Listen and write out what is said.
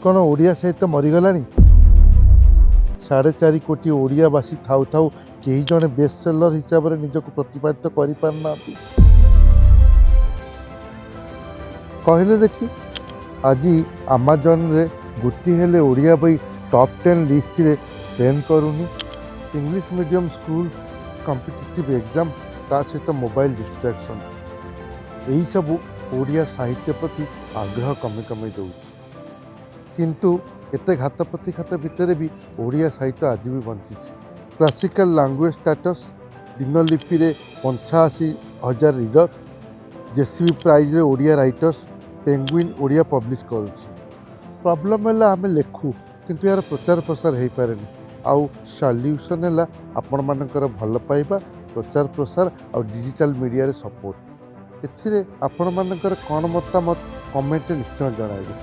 କ'ଣ ଓଡ଼ିଆ ସାହିତ୍ୟ ମରିଗଲାଣି? 4.5 କୋଟି ଓଡ଼ିଆବାସୀ ଥାଉ ଥାଉ କେହି ଜଣେ ବେଷ୍ଟ ସେଲର ହିସାବରେ ନିଜକୁ ପ୍ରତିପାଦିତ କରିପାରୁନାହାନ୍ତି। କହିଲେ ଦେଖି, ଆଜି ଆମାଜନରେ ଗୋଟିଏ ହେଲେ ଓଡ଼ିଆ ବହି ଟପ୍ 10 ଲିଷ୍ଟରେ ଟ୍ରେଣ୍ଡ କରୁନି। English medium school, competitive exam, ତା ସହିତ ମୋବାଇଲ ଡିଷ୍ଟ୍ରାକ୍ସନ୍, ଏହିସବୁ ଓଡ଼ିଆ ସାହିତ୍ୟ ପ୍ରତି ଆଗ୍ରହ କମେଇ ଦେଉଛି। କିନ୍ତୁ ଏତେ ଘାତ ପ୍ରତିଘାତ ଭିତରେ ବି ଓଡ଼ିଆ ସାହିତ୍ୟ ଆଜି ବି ବଞ୍ଚିଛି। କ୍ଲାସିକାଲ ଲାଙ୍ଗୁଏଜ ଷ୍ଟାଟସ୍, ଦିନଲିପିରେ 85,000 ରିଡର, ଜେସିବି ପ୍ରାଇଜରେ Odia writers, Penguin Odia publish କରୁଛି। ପ୍ରୋବ୍ଲେମ୍ ହେଲା ଆମେ ଲେଖୁ କିନ୍ତୁ ଏହାର ପ୍ରଚାର ପ୍ରସାର ହେଇପାରେନି। ଆଉ ସଲ୍ୟୁସନ୍ ହେଲା ଆପଣମାନଙ୍କର ଭଲ ପାଇବା, ପ୍ରଚାର ପ୍ରସାର ଆଉ ଡିଜିଟାଲ ମିଡ଼ିଆରେ ସପୋର୍ଟ। ଏଥିରେ ଆପଣମାନଙ୍କର କ'ଣ ମତାମତ କମେଣ୍ଟରେ ନିଶ୍ଚୟ ଜଣାଇବେ।